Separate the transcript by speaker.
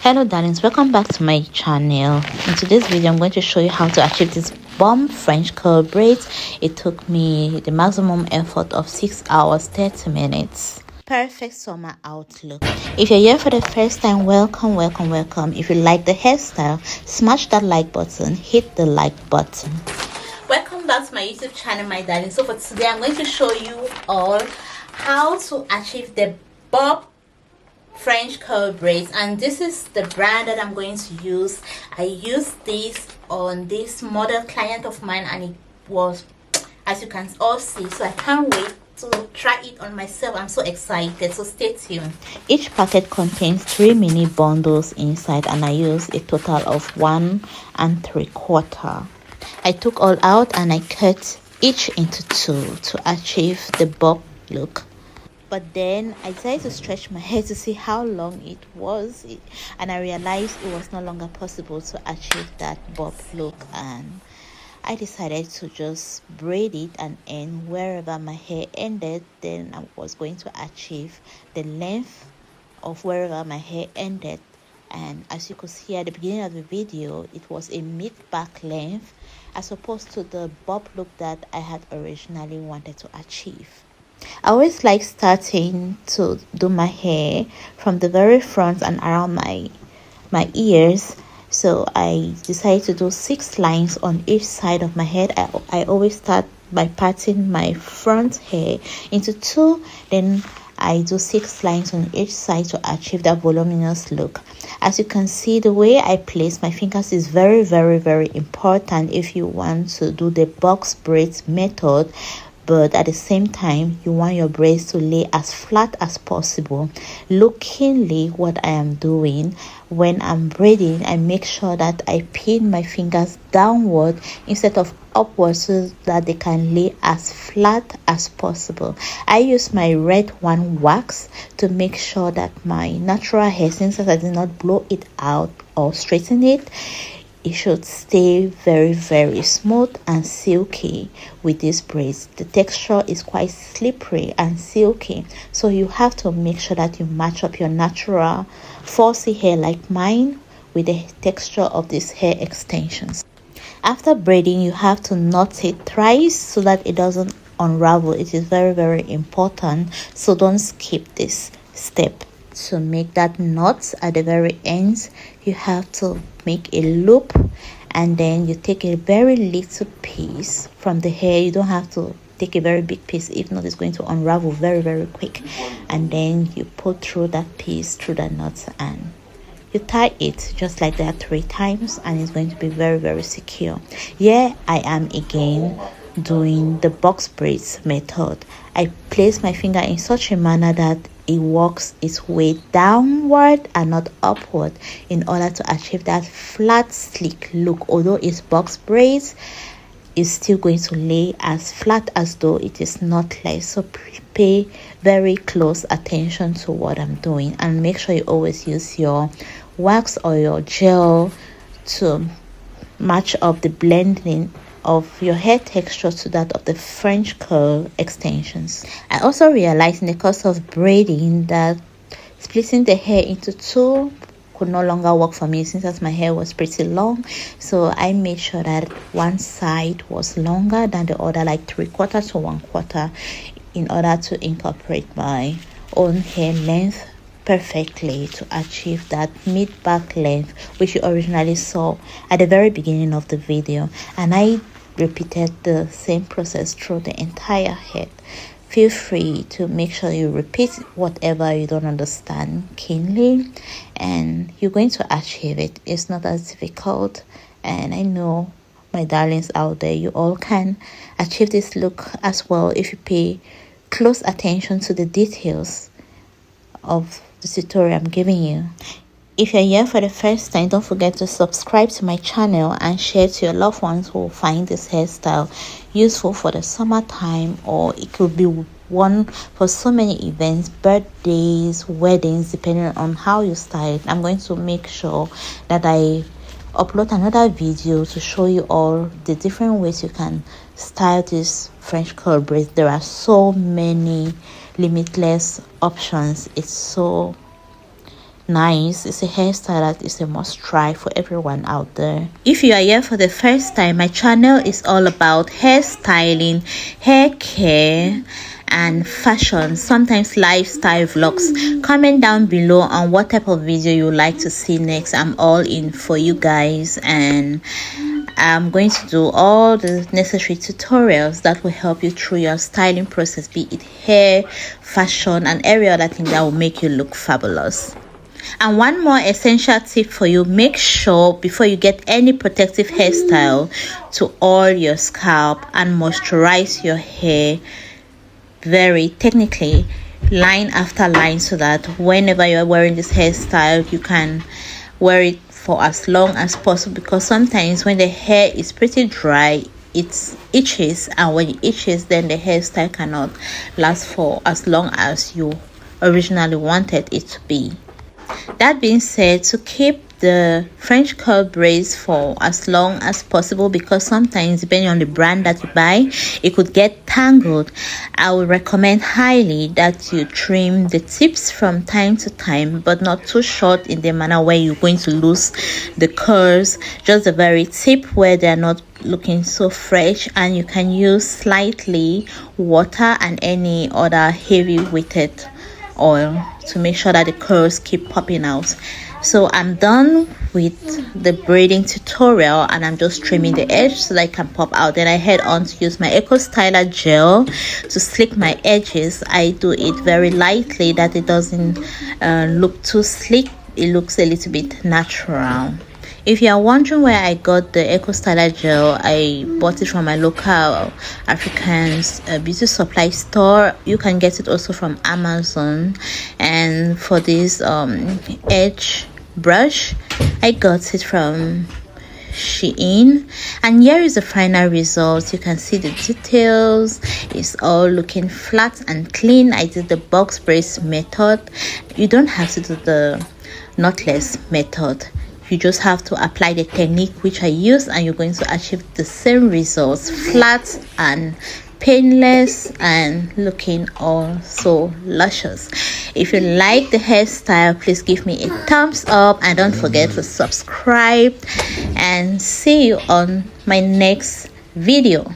Speaker 1: Hello darlings, welcome back to my channel. In today's video I'm going to show you how to achieve this bomb French curl braids. It took me the maximum effort of 6 hours 30 minutes. Perfect summer outlook. If you're here for the first time, welcome. If you like the hairstyle, smash that like button, hit the like button. Welcome back to my YouTube channel, my darling. So for today I'm going to show you all how to achieve the bob French curl braids, and this is the brand that I'm going to use. I used this on this model client of mine and it was, as you can all see, so I can't wait to try it on myself. I'm so excited, so stay tuned. Each packet contains 3 mini bundles inside and I use a total of 1 3/4. I took all out and I cut each into 2 to achieve the bob look. But then I decided to stretch my hair to see how long it was, and I realized it was no longer possible to achieve that bob look, and I decided to just braid it and end wherever my hair ended. Then I was going to achieve the length of wherever my hair ended, and as you could see at the beginning of the video, it was a mid-back length as opposed to the bob look that I had originally wanted to achieve. I always like starting to do my hair from the very front and around my ears, so I decided to do 6 lines on each side of my head. I always start by parting my front hair into 2, then I do 6 lines on each side to achieve that voluminous look. As you can see, the way I place my fingers is very important if you want to do the box braids method, but at the same time you want your braids to lay as flat as possible. Lookingly, what I am doing when I'm braiding, I make sure that I pin my fingers downward instead of upward so that they can lay as flat as possible. I use my red one wax to make sure that my natural hair, since I did not blow it out or straighten it, it should stay very smooth and silky with these braids. The texture is quite slippery and silky, so you have to make sure that you match up your natural falsy hair like mine with the texture of these hair extensions. After braiding, you have to knot it thrice so that it doesn't unravel. It is very important, so don't skip this step. To make that knot at the very ends, you have to make a loop, and then you take a very little piece from the hair. You don't have to take a very big piece, if not it's going to unravel very quick, and then you put through that piece through the knot and you tie it just like that 3 times, and it's going to be very secure. Here I am again doing the box braids method. I place my finger in such a manner that it works its way downward and not upward in order to achieve that flat sleek look. Although it's box braids, it's still going to lay as flat as though it is knotless. So pay very close attention to what I'm doing, and make sure you always use your wax or your gel to match up the blending of your hair texture to that of the French curl extensions. I also realized in the course of braiding that splitting the hair into 2 could no longer work for me, since as my hair was pretty long. So I made sure that one side was longer than the other, like 3/4 to 1/4, in order to incorporate my own hair length perfectly to achieve that mid-back length which you originally saw at the very beginning of the video. And I repeated the same process through the entire head. Feel free to make sure you repeat whatever you don't understand keenly, and you're going to achieve it. It's not as difficult, and I know my darlings out there, you all can achieve this look as well if you pay close attention to the details of the tutorial I'm giving you. If you're here for the first time, don't forget to subscribe to my channel and share to your loved ones who will find this hairstyle useful for the summertime, or it could be one for so many events, birthdays, weddings, depending on how you style it. I'm going to make sure that I upload another video to show you all the different ways you can style this French curl braids. There are so many limitless options. It's so nice. It's a hairstyle that is a must try for everyone out there. If you are here for the first time, my channel is all about hairstyling, hair care, and fashion, sometimes lifestyle vlogs. Comment down below on what type of video you would like to see next. I'm all in for you guys, and I'm going to do all the necessary tutorials that will help you through your styling process, be it hair, fashion, and every other thing that will make you look fabulous. And one more essential tip for you: make sure before you get any protective hairstyle to oil your scalp and moisturize your hair very technically, line after line, so that whenever you're wearing this hairstyle you can wear it for as long as possible, because sometimes when the hair is pretty dry it itches, and when it itches then the hairstyle cannot last for as long as you originally wanted it to be. That being said, to keep the French curl braids for as long as possible, because sometimes depending on the brand that you buy it could get tangled, I would recommend highly that you trim the tips from time to time, but not too short in the manner where you're going to lose the curls, just the very tip where they're not looking so fresh. And you can use slightly water and any other heavy weighted oil to make sure that the curls keep popping out. So I'm done with the braiding tutorial and I'm just trimming the edge so that I can pop out. Then I head on to use my Eco Styler gel to slick my edges. I do it very lightly that it doesn't look too slick, it looks a little bit natural. If you are wondering where I got the Eco Styler gel, I bought it from my local African's beauty supply store. You can get it also from Amazon. And for this edge brush, I got it from Shein. And here is the final result. You can see the details. It's all looking flat and clean. I did the box braids method. You don't have to do the knotless method. You just have to apply the technique which I use and you're going to achieve the same results, flat and painless and looking all so luscious. If you like the hairstyle, please give me a thumbs up and don't forget to subscribe, and see you on my next video.